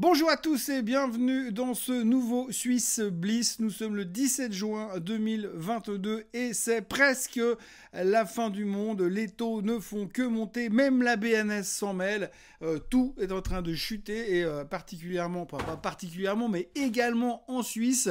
Bonjour à tous et bienvenue dans ce nouveau Swiss Bliss. Nous sommes le 17 juin 2022 et c'est presque la fin du monde. Les taux ne font que monter, même la BNS s'en mêle. Tout est en train de chuter et particulièrement, pas particulièrement, mais également en Suisse.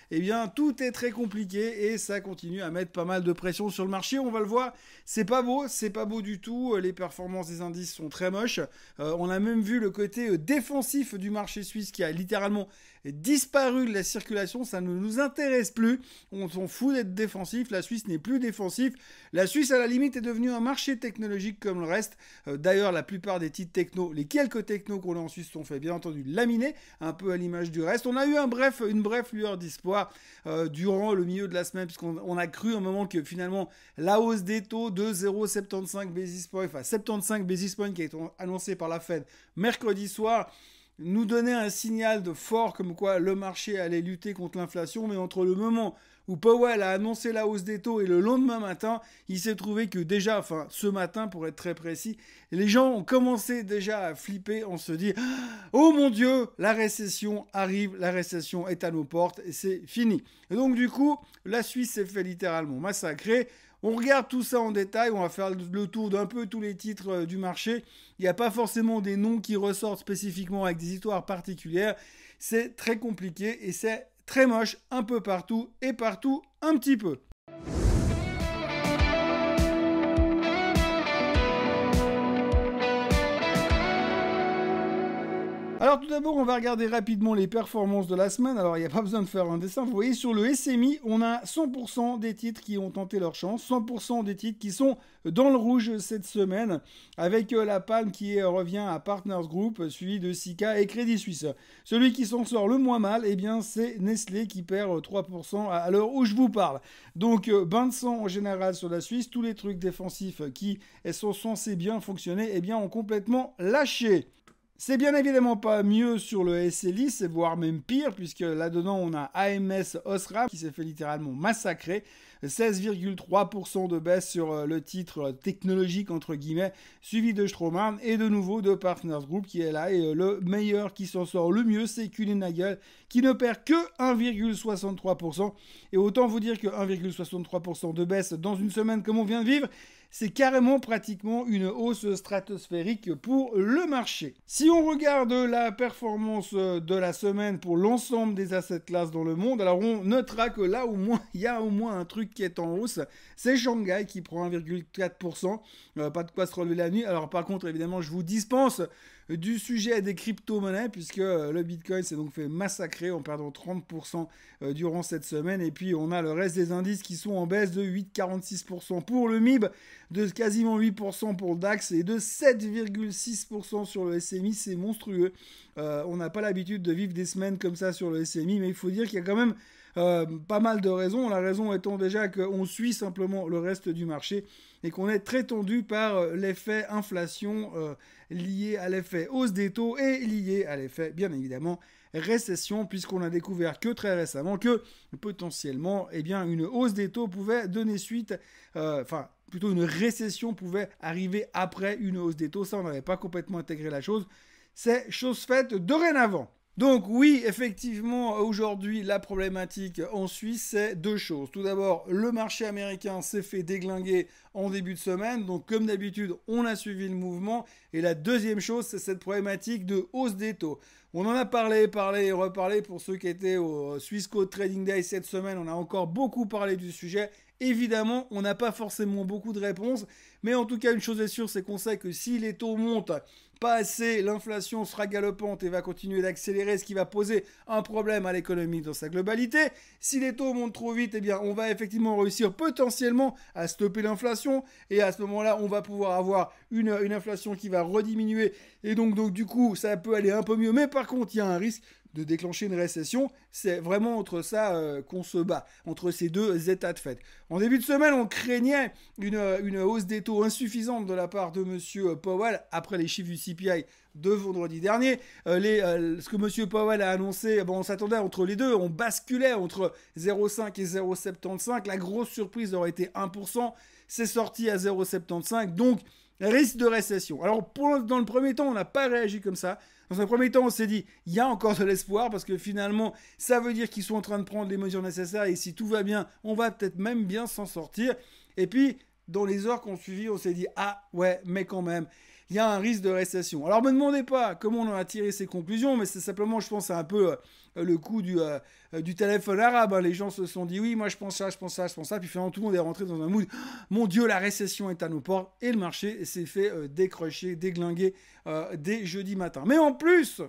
Eh bien, tout est très compliqué et ça continue à mettre pas mal de pression sur le marché. On va le voir, c'est pas beau du tout. Les performances des indices sont très moches. On a même vu le côté défensif du marché suisse qui a littéralement disparu de la circulation. Ça ne nous intéresse plus. On s'en fout d'être défensif. La Suisse n'est plus défensif. La Suisse, à la limite, est devenue un marché technologique comme le reste. D'ailleurs, la plupart des titres techno, les quelques technos qu'on a en Suisse sont faits, bien entendu, laminés, un peu à l'image du reste. On a eu une brève lueur d'espoir durant le milieu de la semaine, puisqu'on a cru un moment que finalement la hausse des taux de 0,75 basis points, enfin 75 basis points qui a été annoncé par la Fed mercredi soir, nous donnait un signal de fort comme quoi le marché allait lutter contre l'inflation, mais entre le moment où Powell a annoncé la hausse des taux et le lendemain matin, il s'est trouvé que déjà, enfin ce matin pour être très précis, les gens ont commencé déjà à flipper, on se dit « Oh mon Dieu, la récession arrive, la récession est à nos portes et c'est fini ». Et donc du coup, la Suisse s'est fait littéralement massacrer. On regarde tout ça en détail, on va faire le tour d'un peu tous les titres du marché. Il n'y a pas forcément des noms qui ressortent spécifiquement avec des histoires particulières. C'est très compliqué et c'est très moche un peu partout et partout un petit peu. Alors tout d'abord, on va regarder rapidement les performances de la semaine. Alors il n'y a pas besoin de faire un dessin. Vous voyez sur le SMI, on a 100% des titres qui ont tenté leur chance, 100% des titres qui sont dans le rouge cette semaine, avec la palme qui revient à Partners Group, suivi de Sika et Crédit Suisse. Celui qui s'en sort le moins mal, eh bien c'est Nestlé qui perd 3% à l'heure où je vous parle. Donc bain de sang en général sur la Suisse, tous les trucs défensifs qui sont censés bien fonctionner, eh bien ont complètement lâché. C'est bien évidemment pas mieux sur le SLI, c'est voire même pire, puisque là-dedans on a AMS Osram qui s'est fait littéralement massacrer. 16,3% de baisse sur le titre technologique entre guillemets, suivi de Straumann et de nouveau de Partners Group qui est là. Et le meilleur qui s'en sort le mieux, c'est Kuehne+Nagel qui ne perd que 1,63%. Et autant vous dire que 1,63% de baisse dans une semaine comme on vient de vivre, c'est carrément pratiquement une hausse stratosphérique pour le marché. Si on regarde la performance de la semaine pour l'ensemble des asset classes dans le monde, alors on notera que là au moins il y a au moins un truc qui est en hausse, c'est Shanghai qui prend 1,4%, pas de quoi se relever la nuit. Alors par contre évidemment je vous dispense du sujet des crypto-monnaies puisque le Bitcoin s'est donc fait massacrer en perdant 30% durant cette semaine, et puis on a le reste des indices qui sont en baisse de 8,46% pour le MIB, de quasiment 8% pour le DAX et de 7,6% sur le SMI. C'est monstrueux. On n'a pas l'habitude de vivre des semaines comme ça sur le SMI, mais il faut dire qu'il y a quand même pas mal de raisons. La raison étant déjà qu'on suit simplement le reste du marché et qu'on est très tendu par l'effet inflation lié à l'effet hausse des taux et lié à l'effet, bien évidemment, récession, puisqu'on a découvert que très récemment que potentiellement, eh bien, une hausse des taux pouvait donner suite, plutôt une récession pouvait arriver après une hausse des taux. Ça, on n'avait pas complètement intégré la chose. C'est chose faite dorénavant. Donc oui, effectivement, aujourd'hui, la problématique en Suisse, c'est deux choses. Tout d'abord, le marché américain s'est fait déglinguer en début de semaine. Donc comme d'habitude, on a suivi le mouvement. Et la deuxième chose, c'est cette problématique de hausse des taux. On en a parlé et reparlé pour ceux qui étaient au Swissquote Trading Day cette semaine. On a encore beaucoup parlé du sujet. Évidemment, on n'a pas forcément beaucoup de réponses, mais en tout cas, une chose est sûre, c'est qu'on sait que si les taux montent pas assez, l'inflation sera galopante et va continuer d'accélérer, ce qui va poser un problème à l'économie dans sa globalité. Si les taux montent trop vite, eh bien, on va effectivement réussir potentiellement à stopper l'inflation, et à ce moment-là, on va pouvoir avoir une inflation qui va rediminuer, et donc du coup, ça peut aller un peu mieux, mais par contre, il y a un risque de déclencher une récession. C'est vraiment entre ça qu'on se bat, entre ces deux états de fait. En début de semaine, on craignait une hausse des taux insuffisante de la part de M. Powell après les chiffres du CPI de vendredi dernier. Ce que M. Powell a annoncé, on s'attendait entre les deux, on basculait entre 0,5 et 0,75. La grosse surprise aurait été 1%. C'est sorti à 0,75. Donc, risque de récession. Alors, dans le premier temps, on n'a pas réagi comme ça. Dans un premier temps, on s'est dit, il y a encore de l'espoir parce que finalement, ça veut dire qu'ils sont en train de prendre les mesures nécessaires et si tout va bien, on va peut-être même bien s'en sortir. Et puis, dans les heures qu'on suivi, on s'est dit, ah ouais, mais quand même, il y a un risque de récession. Alors, ne me demandez pas comment on a tiré ces conclusions, mais c'est simplement, je pense, un peu le coup du téléphone arabe. Hein. Les gens se sont dit, oui, moi je pense ça, je pense ça, je pense ça. Puis finalement, tout le monde est rentré dans un mood, mon Dieu, la récession est à nos portes. Et le marché s'est fait décrocher, déglinguer dès jeudi matin. Mais en plus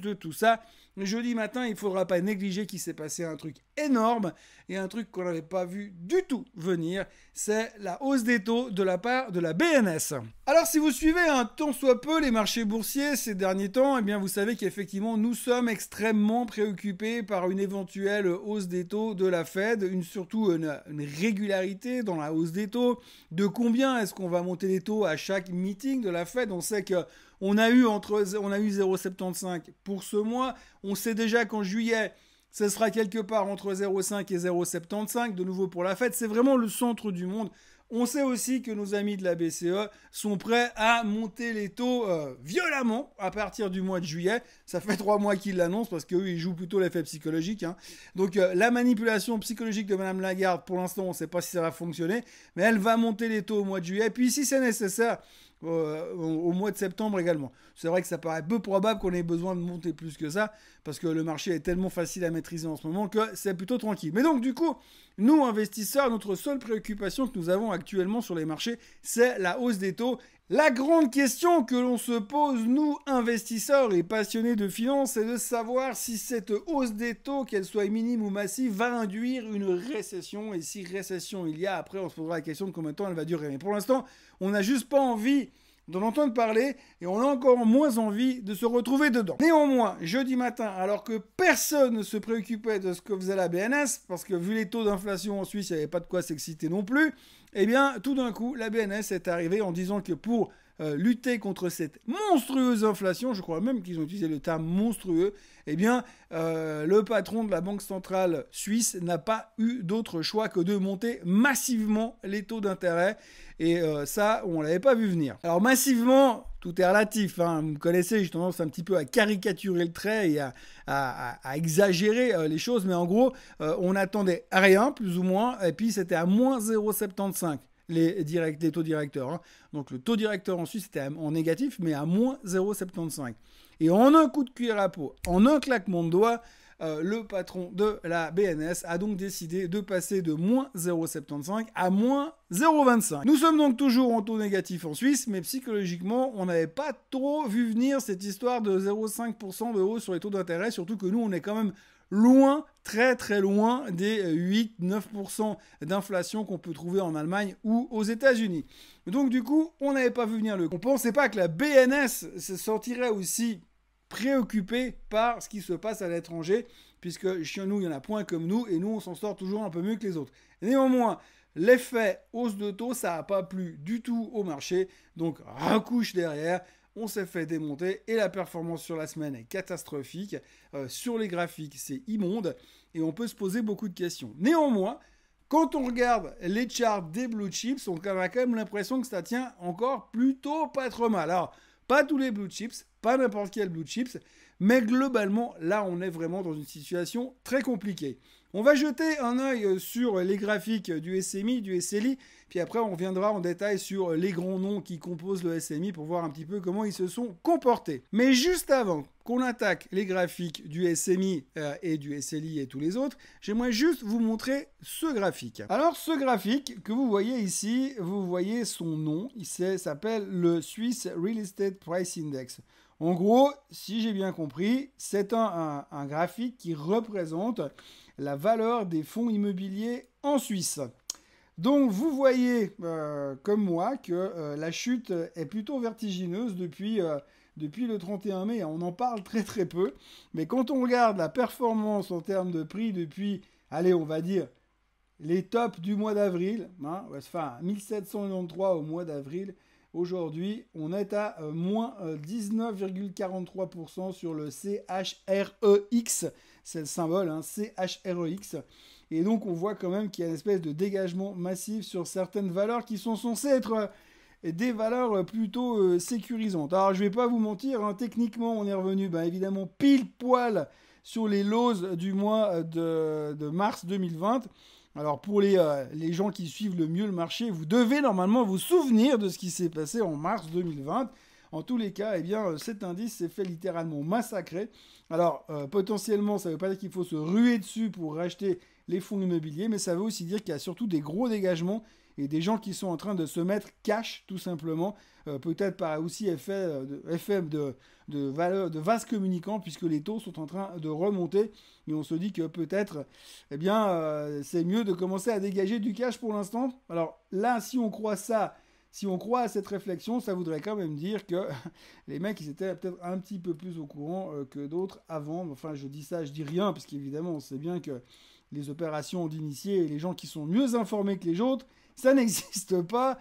de tout ça, jeudi matin, il ne faudra pas négliger qu'il s'est passé un truc énorme et un truc qu'on n'avait pas vu du tout venir, c'est la hausse des taux de la part de la BNS. Alors si vous suivez un tant soit peu les marchés boursiers ces derniers temps, eh bien vous savez qu'effectivement nous sommes extrêmement préoccupés par une éventuelle hausse des taux de la Fed, surtout une régularité dans la hausse des taux. De combien est-ce qu'on va monter les taux à chaque meeting de la Fed? On sait que on a eu 0,75 pour ce mois. On sait déjà qu'en juillet, ce sera quelque part entre 0,5 et 0,75 de nouveau pour la Fed. C'est vraiment le centre du monde. On sait aussi que nos amis de la BCE sont prêts à monter les taux violemment à partir du mois de juillet. Ça fait 3 mois qu'ils l'annoncent parce qu'eux, ils jouent plutôt l'effet psychologique. Hein. Donc la manipulation psychologique de Mme Lagarde, pour l'instant, on ne sait pas si ça va fonctionner. Mais elle va monter les taux au mois de juillet. Puis si c'est nécessaire, au mois de septembre également. C'est vrai que ça paraît peu probable qu'on ait besoin de monter plus que ça, parce que le marché est tellement facile à maîtriser en ce moment que c'est plutôt tranquille. Mais donc du coup, nous investisseurs, notre seule préoccupation que nous avons actuellement sur les marchés, c'est la hausse des taux. La grande question que l'on se pose, nous, investisseurs et passionnés de finance, c'est de savoir si cette hausse des taux, qu'elle soit minime ou massive, va induire une récession. Et si récession il y a, après on se posera la question de combien de temps elle va durer. Mais pour l'instant, on n'a juste pas envie d'en entendre parler et on a encore moins envie de se retrouver dedans. Néanmoins, jeudi matin, alors que personne ne se préoccupait de ce que faisait la BNS, parce que vu les taux d'inflation en Suisse, il n'y avait pas de quoi s'exciter non plus, eh bien, tout d'un coup, la BNS est arrivée en disant que pour lutter contre cette monstrueuse inflation, je crois même qu'ils ont utilisé le terme monstrueux, eh bien, le patron de la Banque centrale suisse n'a pas eu d'autre choix que de monter massivement les taux d'intérêt. Et ça, on ne l'avait pas vu venir. Alors massivement, tout est relatif. Hein. Vous me connaissez, j'ai tendance un petit peu à caricaturer le trait et à exagérer les choses. Mais en gros, on attendait rien, plus ou moins. Et puis, c'était à moins 0,75. Les taux directeurs. Hein. Donc le taux directeur en Suisse était en négatif, mais à moins 0,75. Et en un coup de cuillère à peau, en un claquement de doigts, le patron de la BNS a donc décidé de passer de moins 0,75 à moins 0,25. Nous sommes donc toujours en taux négatif en Suisse, mais psychologiquement, on n'avait pas trop vu venir cette histoire de 0,5% de hausse sur les taux d'intérêt, surtout que nous, on est quand même loin, très très loin des 8-9% d'inflation qu'on peut trouver en Allemagne ou aux États-Unis. Donc du coup, on n'avait pas vu venir le coup. On ne pensait pas que la BNS se sentirait aussi préoccupée par ce qui se passe à l'étranger, puisque chez nous, il y en a point comme nous, et nous, on s'en sort toujours un peu mieux que les autres. Néanmoins, l'effet hausse de taux, ça n'a pas plu du tout au marché, donc recouche derrière. On s'est fait démonter et la performance sur la semaine est catastrophique. Sur les graphiques, c'est immonde et on peut se poser beaucoup de questions. Néanmoins, quand on regarde les charts des blue chips, on a quand même l'impression que ça tient encore plutôt pas trop mal. Alors, pas tous les blue chips, pas n'importe quel blue chips, mais globalement, là, on est vraiment dans une situation très compliquée. On va jeter un œil sur les graphiques du SMI, du SLI, puis après on reviendra en détail sur les grands noms qui composent le SMI pour voir un petit peu comment ils se sont comportés. Mais juste avant qu'on attaque les graphiquiques du SMI et du SLI et tous les autres, j'aimerais juste vous montrer ce graphique. Alors ce graphique que vous voyez ici, vous voyez son nom, il s'appelle le Swiss Real Estate Price Index. En gros, si j'ai bien compris, c'est un graphique qui représente la valeur des fonds immobiliers en Suisse. Donc vous voyez, comme moi, que la chute est plutôt vertigineuse depuis le 31 mai. On en parle très très peu, mais quand on regarde la performance en termes de prix depuis, allez, on va dire, les tops du mois d'avril, hein, enfin 1793 au mois d'avril, aujourd'hui, on est à moins 19,43% sur le CHREX. C'est le symbole, hein, CHREX. Et donc, on voit quand même qu'il y a une espèce de dégagement massif sur certaines valeurs qui sont censées être des valeurs plutôt sécurisantes. Alors je vais pas vous mentir, hein, techniquement on est revenu évidemment pile poil sur les lows du mois de mars 2020. Alors pour les gens qui suivent le mieux le marché, vous devez normalement vous souvenir de ce qui s'est passé en mars 2020. En tous les cas, cet indice s'est fait littéralement massacrer. Alors potentiellement, ça ne veut pas dire qu'il faut se ruer dessus pour racheter les fonds immobiliers, mais ça veut aussi dire qu'il y a surtout des gros dégagements et des gens qui sont en train de se mettre cash tout simplement, peut-être par aussi effet de vase communicant, puisque les taux sont en train de remonter et on se dit que peut-être c'est mieux de commencer à dégager du cash pour l'instant. Alors là, si on croit à cette réflexion, ça voudrait quand même dire que les mecs ils étaient peut-être un petit peu plus au courant que d'autres avant. Enfin je dis ça, je dis rien, parce qu'évidemment on sait bien que les opérations d'initiés et les gens qui sont mieux informés que les autres, ça n'existe pas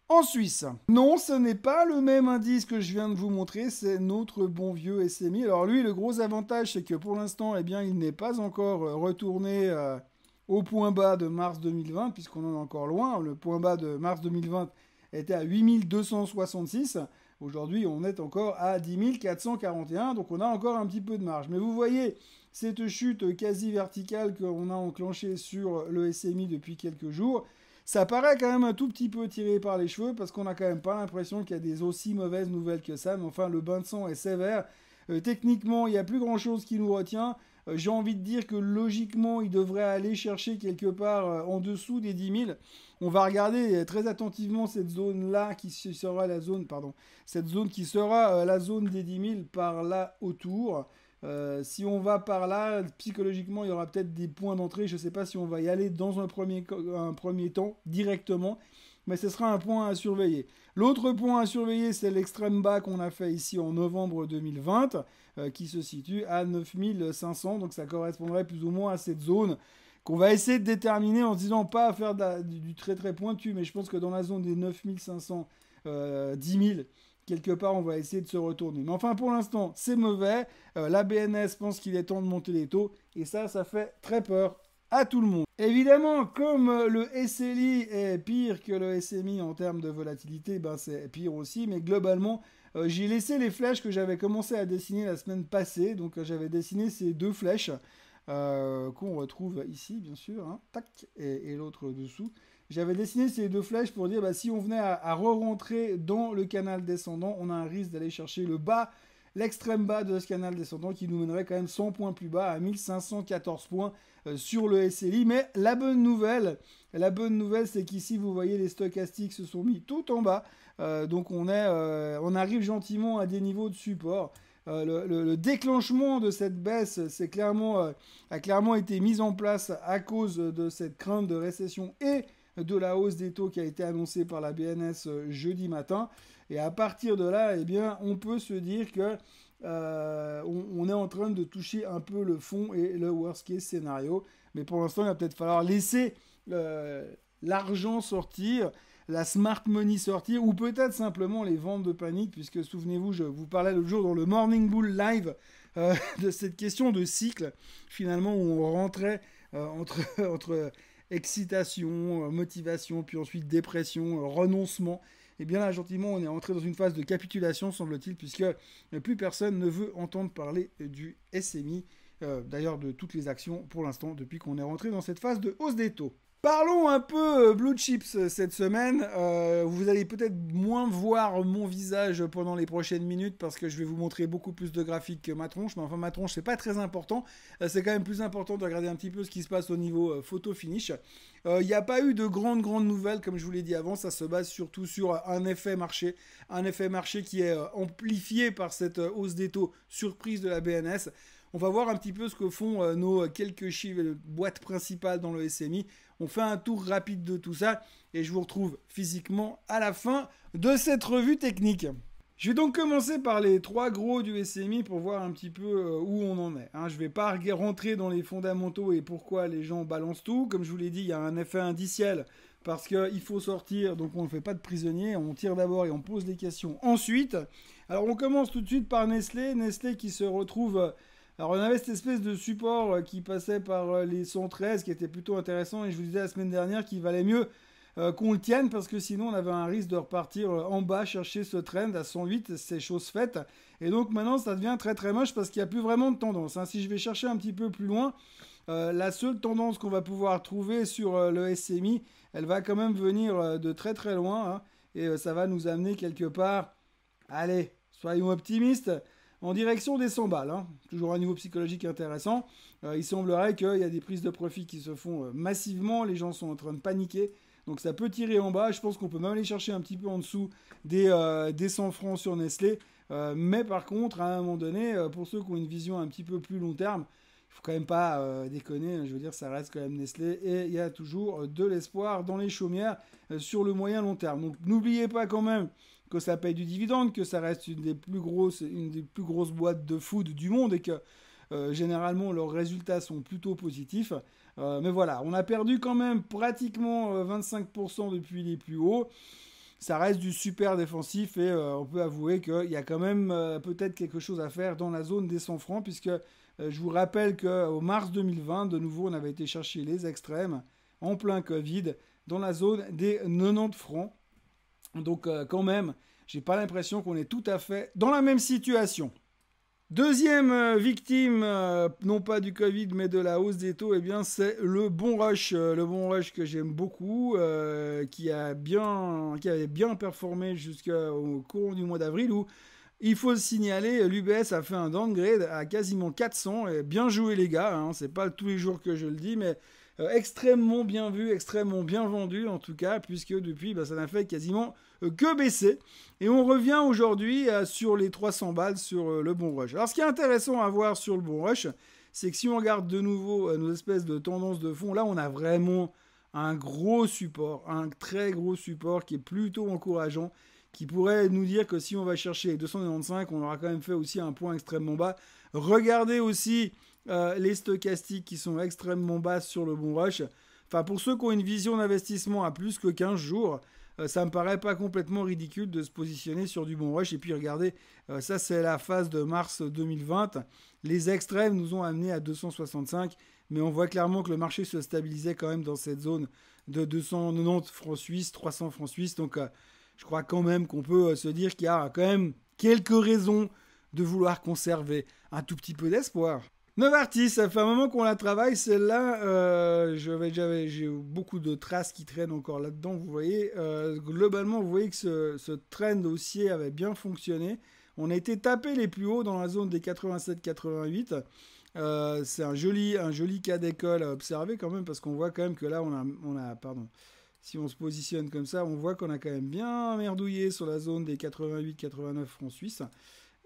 en Suisse. Non, ce n'est pas le même indice que je viens de vous montrer, c'est notre bon vieux SMI. Alors lui, le gros avantage, c'est que pour l'instant, il n'est pas encore retourné au point bas de mars 2020, puisqu'on en est encore loin. Le point bas de mars 2020 était à 8266. Aujourd'hui, on est encore à 10 441, donc on a encore un petit peu de marge. Mais vous voyez, cette chute quasi verticale qu'on a enclenchée sur le SMI depuis quelques jours, ça paraît quand même un tout petit peu tiré par les cheveux, parce qu'on n'a quand même pas l'impression qu'il y a des aussi mauvaises nouvelles que ça. Mais enfin, le bain de sang est sévère. Techniquement, il n'y a plus grand-chose qui nous retient. J'ai envie de dire que logiquement, il devrait aller chercher quelque part en dessous des 10 000. On va regarder très attentivement cette zone-là qui sera la zone, cette zone qui sera la zone des 10 000 par là autour. Si on va par là, psychologiquement, il y aura peut-être des points d'entrée. Je ne sais pas si on va y aller dans un premier temps directement, mais ce sera un point à surveiller. L'autre point à surveiller, c'est l'extrême bas qu'on a fait ici en novembre 2020, qui se situe à 9500. Donc ça correspondrait plus ou moins à cette zone qu'on va essayer de déterminer en se disant pas à faire du très très pointu, mais je pense que dans la zone des 9500, 10 000, quelque part, on va essayer de se retourner. Mais enfin, pour l'instant, c'est mauvais. La BNS pense qu'il est temps de monter les taux. Et ça fait très peur à tout le monde. Évidemment, comme le SLI est pire que le SMI en termes de volatilité, c'est pire aussi. Mais globalement, j'ai laissé les flèches que j'avais commencé à dessiner la semaine passée. Donc, j'avais dessiné ces deux flèches qu'on retrouve ici, bien sûr. Hein, tac, et l'autre dessous. J'avais dessiné ces deux flèches pour dire si on venait à re-rentrer dans le canal descendant, on a un risque d'aller chercher l'extrême bas de ce canal descendant qui nous mènerait quand même 100 points plus bas à 1514 points sur le SLI. Mais la bonne nouvelle, c'est qu'ici, vous voyez, les stochastiques se sont mis tout en bas. Donc on arrive gentiment à des niveaux de support. Le déclenchement de cette baisse a clairement été mis en place à cause de cette crainte de récession et de la hausse des taux qui a été annoncée par la BNS jeudi matin. Et à partir de là, on peut se dire que on est en train de toucher un peu le fond et le worst case scénario. Mais pour l'instant, il va peut-être falloir laisser l'argent sortir, la smart money sortir, ou peut-être simplement les ventes de panique, puisque souvenez-vous, je vous parlais l'autre jour dans le Morning Bull Live de cette question de cycle, finalement, où on rentrait entre excitation, motivation, puis ensuite dépression, renoncement. Et bien là, gentiment, on est entré dans une phase de capitulation, semble-t-il, puisque plus personne ne veut entendre parler du SMI, d'ailleurs de toutes les actions pour l'instant, depuis qu'on est rentré dans cette phase de hausse des taux. Parlons un peu Blue Chips cette semaine. Vous allez peut-être moins voir mon visage pendant les prochaines minutes parce que je vais vous montrer beaucoup plus de graphiques que ma tronche. Mais enfin, ma tronche, c'est pas très important. C'est quand même plus important de regarder un petit peu ce qui se passe au niveau photo finish. Il n'y a pas eu de grandes nouvelles, comme je vous l'ai dit avant. Ça se base surtout sur un effet marché. Un effet marché qui est amplifié par cette hausse des taux surprise de la BNS. On va voir un petit peu ce que font nos quelques boîtes principales dans le SMI. On fait un tour rapide de tout ça et je vous retrouve physiquement à la fin de cette revue technique. Je vais donc commencer par les trois gros du SMI pour voir un petit peu où on en est. Je ne vais pas rentrer dans les fondamentaux et pourquoi les gens balancent tout. Comme je vous l'ai dit, il y a un effet indiciel parce qu'il faut sortir, donc on ne fait pas de prisonnier. On tire d'abord et on pose des questions ensuite. Alors on commence tout de suite par Nestlé. Nestlé qui se retrouve... Alors on avait cette espèce de support qui passait par les 113 qui était plutôt intéressant et je vous disais la semaine dernière qu'il valait mieux qu'on le tienne parce que sinon on avait un risque de repartir en bas chercher ce trend à 108, c'est chose faite. Et donc maintenant ça devient très très moche parce qu'il n'y a plus vraiment de tendance. Hein. Si je vais chercher un petit peu plus loin, la seule tendance qu'on va pouvoir trouver sur le SMI, elle va quand même venir de très très loin. Hein, et ça va nous amener quelque part, allez, soyons optimistes, en direction des 100 balles. Hein. Toujours un niveau psychologique intéressant. Il semblerait qu'il y a des prises de profit qui se font massivement, les gens sont en train de paniquer. Donc ça peut tirer en bas, je pense qu'on peut même aller chercher un petit peu en dessous des 100 francs sur Nestlé. Mais par contre, à un moment donné, pour ceux qui ont une vision un petit peu plus long terme, il faut quand même pas déconner, je veux dire, ça reste quand même Nestlé. Et il y a toujours de l'espoir dans les chaumières sur le moyen long terme. Donc n'oubliez pas quand même que ça paye du dividende, que ça reste une des plus grosses boîtes de food du monde et que généralement leurs résultats sont plutôt positifs. Mais voilà, on a perdu quand même pratiquement 25% depuis les plus hauts. Ça reste du super défensif et on peut avouer qu'il y a quand même peut-être quelque chose à faire dans la zone des 100 francs puisque je vous rappelle qu'au mars 2020, de nouveau, on avait été chercher les extrêmes en plein Covid dans la zone des 90 francs. Donc quand même, j'ai pas l'impression qu'on est tout à fait dans la même situation. Deuxième victime, non pas du Covid, mais de la hausse des taux, eh bien, c'est le Bon Rush. Le Bon Rush que j'aime beaucoup, qui avait bien performé jusqu'au courant du mois d'avril, où, il faut le signaler, l'UBS a fait un downgrade à quasiment 400. Et bien joué les gars, hein, c'est pas tous les jours que je le dis, mais extrêmement bien vu, extrêmement bien vendu en tout cas, puisque depuis, ça n'a fait quasiment que baisser. Et on revient aujourd'hui sur les 300 balles sur le Bon Rush. Alors ce qui est intéressant à voir sur le Bon Rush, c'est que si on regarde de nouveau nos espèces de tendances de fond, là on a vraiment un gros support, un très gros support qui est plutôt encourageant, qui pourrait nous dire que si on va chercher les 295, on aura quand même fait aussi un point extrêmement bas. Regardez aussi les stochastiques qui sont extrêmement basses sur le Bon Rush. Enfin, pour ceux qui ont une vision d'investissement à plus que 15 jours, ça me paraît pas complètement ridicule de se positionner sur du Bon Rush. Et puis regardez, ça c'est la phase de mars 2020. Les extrêmes nous ont amené à 265, mais on voit clairement que le marché se stabilisait quand même dans cette zone de 290 francs suisses, 300 francs suisses. Donc je crois quand même qu'on peut se dire qu'il y a quand même quelques raisons de vouloir conserver un tout petit peu d'espoir. Novartis, ça fait un moment qu'on la travaille, celle-là, j'ai beaucoup de traces qui traînent encore là-dedans, vous voyez. Globalement, vous voyez que ce trend haussier avait bien fonctionné. On a été tapé les plus hauts dans la zone des 87-88. C'est un joli cas d'école à observer quand même, parce qu'on voit quand même que là, si on se positionne comme ça, on voit qu'on a quand même bien merdouillé sur la zone des 88-89 francs suisses,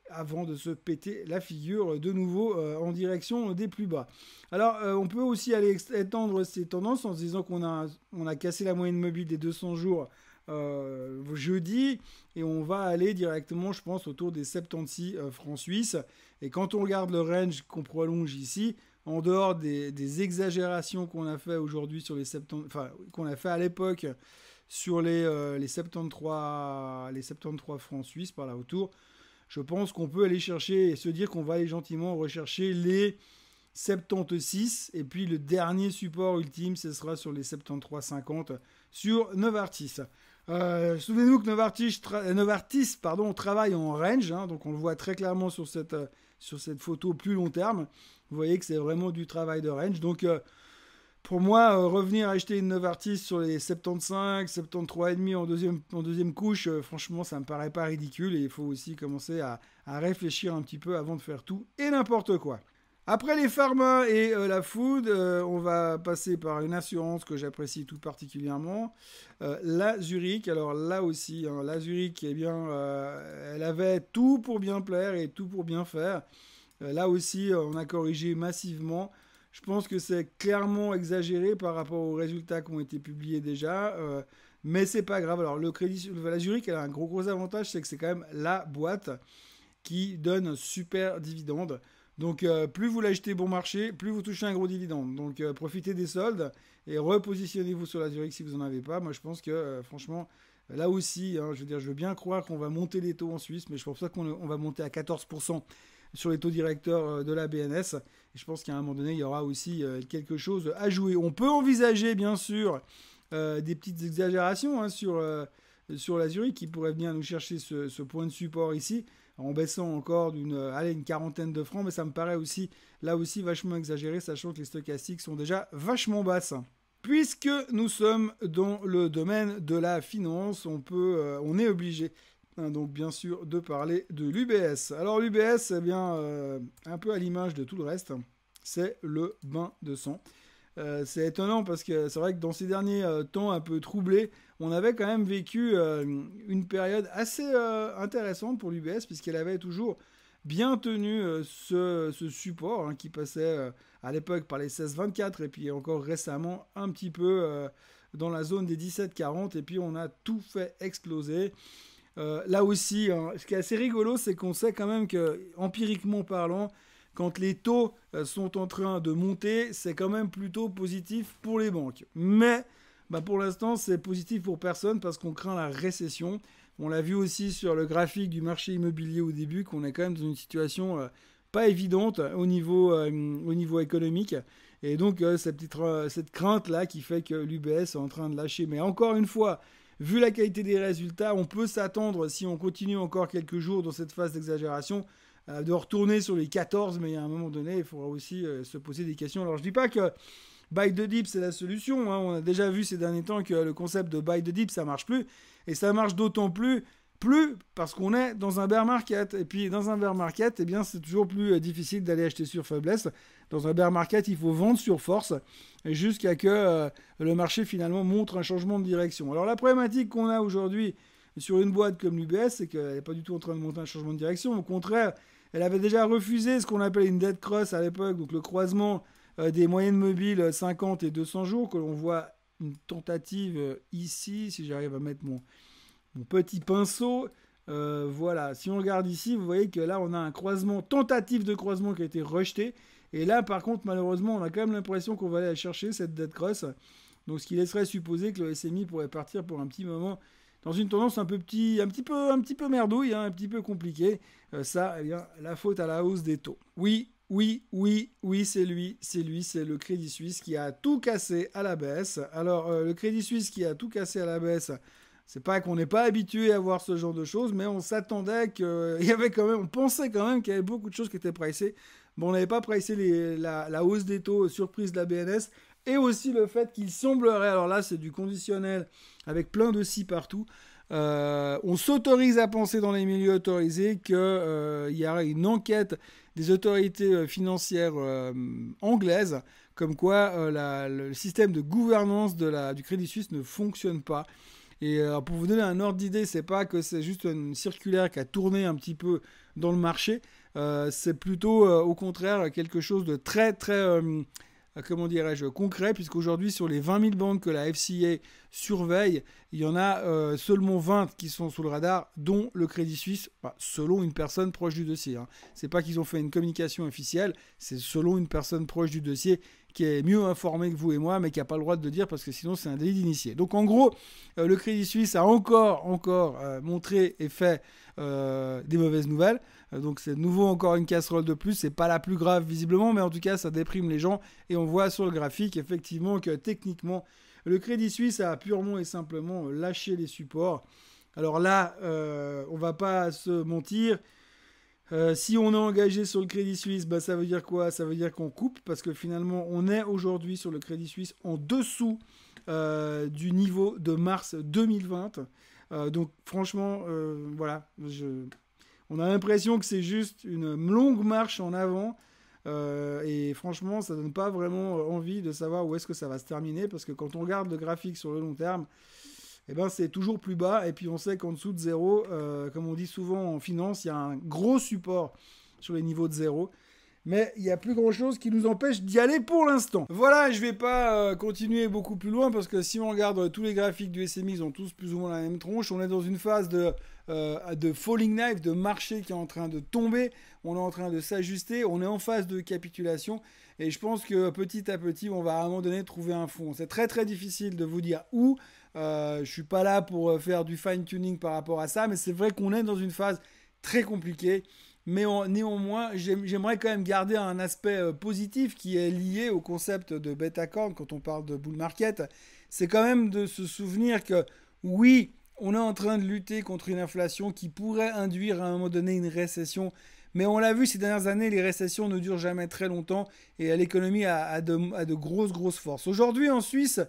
avant de se péter la figure de nouveau en direction des plus bas. Alors, on peut aussi aller étendre ces tendances en se disant qu'on a cassé la moyenne mobile des 200 jours jeudi, et on va aller directement, je pense, autour des 76 francs suisses. Et quand on regarde le range qu'on prolonge ici, en dehors des exagérations qu'on a fait aujourd'hui sur qu'on a fait à l'époque sur les 73 francs suisses par là autour, je pense qu'on peut aller chercher et se dire qu'on va aller gentiment rechercher les 76. Et puis le dernier support ultime, ce sera sur les 73,50 sur Novartis. Souvenez-vous que Novartis travaille en range. Hein, donc on le voit très clairement sur cette photo plus long terme. Vous voyez que c'est vraiment du travail de range. Donc pour moi, revenir acheter une Novartis sur les 75, 73,5 en deuxième couche, franchement, ça me paraît pas ridicule. Et il faut aussi commencer à réfléchir un petit peu avant de faire tout et n'importe quoi. Après les pharma et la food, on va passer par une assurance que j'apprécie tout particulièrement, la Zurich. Alors là aussi, hein, la Zurich, eh bien, elle avait tout pour bien plaire et tout pour bien faire. Là aussi, on a corrigé massivement. Je pense que c'est clairement exagéré par rapport aux résultats qui ont été publiés déjà, mais c'est pas grave. Alors la Zurich, elle a un gros avantage, c'est que c'est quand même la boîte qui donne un super dividende. Donc plus vous l'achetez bon marché, plus vous touchez un gros dividende. Donc profitez des soldes et repositionnez-vous sur la Zurich si vous n'en avez pas. Moi je pense que franchement, là aussi, hein, je veux bien croire qu'on va monter les taux en Suisse, mais je pense pas qu'on va monter à 14% sur les taux directeurs de la BNS. Et je pense qu'à un moment donné, il y aura aussi quelque chose à jouer. On peut envisager, bien sûr, des petites exagérations hein, sur la Zurich qui pourrait venir nous chercher ce point de support ici en baissant encore une quarantaine de francs, mais ça me paraît aussi là aussi vachement exagéré, sachant que les stochastiques sont déjà vachement basses. Puisque nous sommes dans le domaine de la finance, on est obligé hein, donc bien sûr de parler de l'UBS. Alors l'UBS, eh bien, un peu à l'image de tout le reste, c'est le bain de sang. C'est étonnant parce que c'est vrai que dans ces derniers temps un peu troublés, on avait quand même vécu une période assez intéressante pour l'UBS puisqu'elle avait toujours bien tenu ce support hein, qui passait à l'époque par les 16,24 et puis encore récemment un petit peu dans la zone des 17,40 et puis on a tout fait exploser. Là aussi, hein, ce qui est assez rigolo, c'est qu'on sait quand même que, empiriquement parlant, quand les taux sont en train de monter, c'est quand même plutôt positif pour les banques. Mais pour l'instant, c'est positif pour personne parce qu'on craint la récession. On l'a vu aussi sur le graphique du marché immobilier au début, qu'on est quand même dans une situation pas évidente au niveau économique. Et donc, cette crainte-là qui fait que l'UBS est en train de lâcher. Mais encore une fois, vu la qualité des résultats, on peut s'attendre, si on continue encore quelques jours dans cette phase d'exagération, de retourner sur les 14, mais à un moment donné, il faudra aussi se poser des questions. Alors, je ne dis pas que buy the dip, c'est la solution. Hein. On a déjà vu ces derniers temps que le concept de buy the dip, ça ne marche plus. Et ça marche d'autant plus parce qu'on est dans un bear market. Et puis, dans un bear market, eh bien, c'est toujours plus difficile d'aller acheter sur faiblesse. Dans un bear market, il faut vendre sur force jusqu'à que le marché, finalement, montre un changement de direction. Alors, la problématique qu'on a aujourd'hui sur une boîte comme l'UBS, c'est qu'elle n'est pas du tout en train de monter un changement de direction. Au contraire, elle avait déjà refusé ce qu'on appelait une dead cross à l'époque, donc le croisement des moyennes mobiles 50 et 200 jours, que l'on voit une tentative ici, si j'arrive à mettre mon petit pinceau. Voilà, si on regarde ici, vous voyez que là, on a un tentative de croisement qui a été rejeté. Et là, par contre, malheureusement, on a quand même l'impression qu'on va aller la chercher, cette dead cross. Donc, ce qui laisserait supposer que le SMI pourrait partir pour un petit moment dans une tendance un petit peu merdouille, hein, un petit peu compliquée. Ça, eh bien, la faute à la hausse des taux. Oui, c'est le Crédit Suisse qui a tout cassé à la baisse. Alors, le Crédit Suisse qui a tout cassé à la baisse, c'est pas qu'on n'est pas habitué à voir ce genre de choses, mais on s'attendait on pensait quand même qu'il y avait beaucoup de choses qui étaient pricées. Bon, on n'avait pas pricé la hausse des taux surprise de la BNS, et aussi le fait qu'il semblerait, alors là c'est du conditionnel avec plein de si partout, on s'autorise à penser dans les milieux autorisés qu'il y aura une enquête des autorités financières anglaises, comme quoi le système de gouvernance du Crédit Suisse ne fonctionne pas. Et pour vous donner un ordre d'idée, c'est pas que c'est juste une circulaire qui a tourné un petit peu dans le marché, c'est plutôt au contraire quelque chose de très très comment dirais-je, concret, puisqu'aujourd'hui, sur les 20 000 banques que la FCA surveille, il y en a seulement 20 qui sont sous le radar, dont le Crédit Suisse, selon une personne proche du dossier. Hein. C'est pas qu'ils ont fait une communication officielle, c'est selon une personne proche du dossier qui est mieux informée que vous et moi, mais qui n'a pas le droit de le dire, parce que sinon, c'est un délit d'initié. Donc, en gros, le Crédit Suisse a encore montré et fait des mauvaises nouvelles. Donc c'est de nouveau encore une casserole de plus, c'est pas la plus grave visiblement, mais en tout cas ça déprime les gens et on voit sur le graphique effectivement que techniquement le Crédit Suisse a purement et simplement lâché les supports. Alors là, on va pas se mentir, si on est engagé sur le Crédit Suisse, ça veut dire quoi? Ça veut dire qu'on coupe parce que finalement on est aujourd'hui sur le Crédit Suisse en dessous du niveau de mars 2020. Donc franchement, voilà, on a l'impression que c'est juste une longue marche en avant et franchement ça donne pas vraiment envie de savoir où est-ce que ça va se terminer, parce que quand on regarde le graphique sur le long terme, c'est toujours plus bas, et puis on sait qu'en dessous de zéro, comme on dit souvent en finance, il y a un gros support sur les niveaux de zéro. Mais il n'y a plus grand-chose qui nous empêche d'y aller pour l'instant. Voilà, je ne vais pas continuer beaucoup plus loin, parce que si on regarde tous les graphiques du SMI, ils ont tous plus ou moins la même tronche. On est dans une phase de falling knife, de marché qui est en train de tomber. On est en train de s'ajuster. On est en phase de capitulation. Et je pense que petit à petit, on va à un moment donné trouver un fond. C'est très très difficile de vous dire où. Je ne suis pas là pour faire du fine-tuning par rapport à ça, mais c'est vrai qu'on est dans une phase très compliquée. Mais néanmoins, j'aimerais quand même garder un aspect positif qui est lié au concept de bêta-corn quand on parle de bull market. c'est quand même de se souvenir que oui, on est en train de lutter contre une inflation qui pourrait induire à un moment donné une récession. Mais on l'a vu ces dernières années, les récessions ne durent jamais très longtemps et l'économie a de grosses forces. Aujourd'hui en Suisse,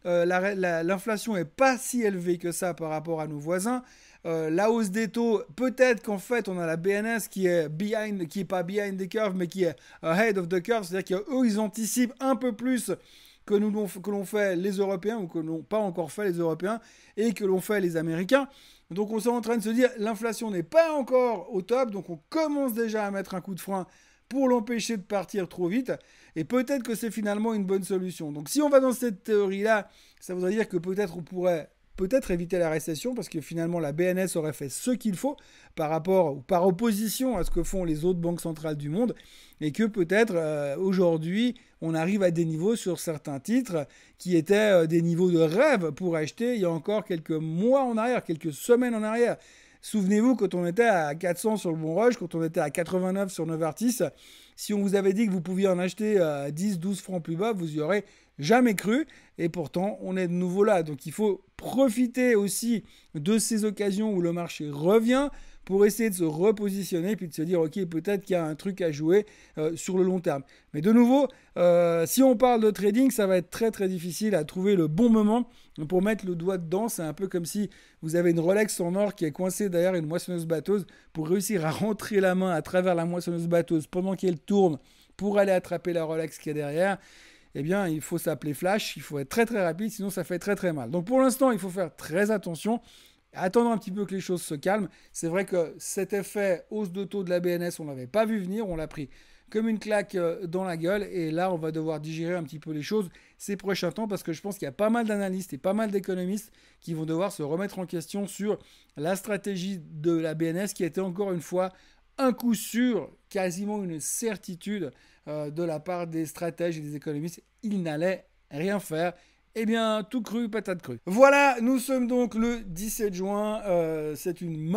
l'inflation n'est pas si élevée que ça par rapport à nos voisins. La hausse des taux, peut-être qu'en fait on a la BNS qui est pas behind the curve mais qui est ahead of the curve, c'est-à-dire qu'eux ils anticipent un peu plus que l'on fait les Européens ou que l'on pas encore fait les Européens et que l'on fait les Américains. Donc on est en train de se dire l'inflation n'est pas encore au top, donc on commence déjà à mettre un coup de frein pour l'empêcher de partir trop vite et peut-être que c'est finalement une bonne solution. Donc si on va dans cette théorie-là, ça voudrait dire que peut-être on pourrait éviter la récession parce que finalement la BNS aurait fait ce qu'il faut par rapport ou par opposition à ce que font les autres banques centrales du monde et que peut-être aujourd'hui on arrive à des niveaux sur certains titres qui étaient des niveaux de rêve pour acheter il y a encore quelques mois en arrière, quelques semaines en arrière. Souvenez-vous quand on était à 400 sur le Bon Rush, quand on était à 89 sur Novartis, si on vous avait dit que vous pouviez en acheter 10-12 francs plus bas, vous y aurez jamais cru. Et pourtant, on est de nouveau là. Donc il faut profiter aussi de ces occasions où le marché revient pour essayer de se repositionner puis de se dire ok, peut-être qu'il y a un truc à jouer sur le long terme. Mais de nouveau, si on parle de trading, ça va être très difficile à trouver le bon moment pour mettre le doigt dedans. C'est un peu comme si vous avez une Rolex en or qui est coincée derrière une moissonneuse batteuse. Pour réussir à rentrer la main à travers la moissonneuse batteuse pendant qu'elle tourne pour aller attraper la Rolex qui est derrière, eh bien, il faut s'appeler flash, il faut être très rapide, sinon ça fait très mal. Donc pour l'instant, il faut faire très attention, attendre un petit peu que les choses se calment. C'est vrai que cet effet hausse de taux de la BNS, on ne l'avait pas vu venir, on l'a pris comme une claque dans la gueule, et là, on va devoir digérer un petit peu les choses ces prochains temps, parce que je pense qu'il y a pas mal d'analystes et pas mal d'économistes qui vont devoir se remettre en question sur la stratégie de la BNS, qui était encore une fois un coup sûr, quasiment une certitude de la part des stratèges et des économistes. Ils n'allaient rien faire. Eh bien, tout cru, patate crue. Voilà, nous sommes donc le 17 juin. C'est une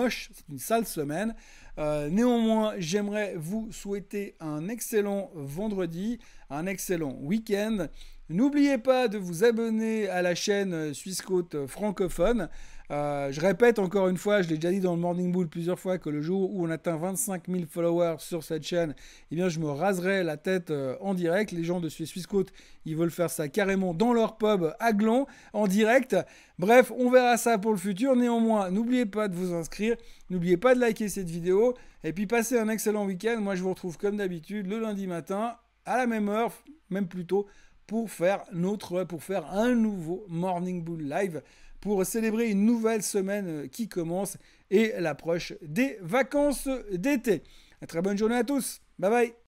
sale semaine. Néanmoins, j'aimerais vous souhaiter un excellent vendredi, un excellent week-end. N'oubliez pas de vous abonner à la chaîne Suisse Côte francophone. Je répète encore une fois, je l'ai déjà dit dans le Morning Bull plusieurs fois, que le jour où on atteint 25 000 followers sur cette chaîne, eh bien, je me raserai la tête en direct. Les gens de Suisse Côte, ils veulent faire ça carrément dans leur pub à Gland, en direct. Bref, on verra ça pour le futur. Néanmoins, n'oubliez pas de vous inscrire, n'oubliez pas de liker cette vidéo, et puis passez un excellent week-end. Moi, je vous retrouve comme d'habitude le lundi matin, à la même heure, même plus tôt, pour faire un nouveau Morning Bull Live, pour célébrer une nouvelle semaine qui commence et l'approche des vacances d'été. Une très bonne journée à tous. Bye bye.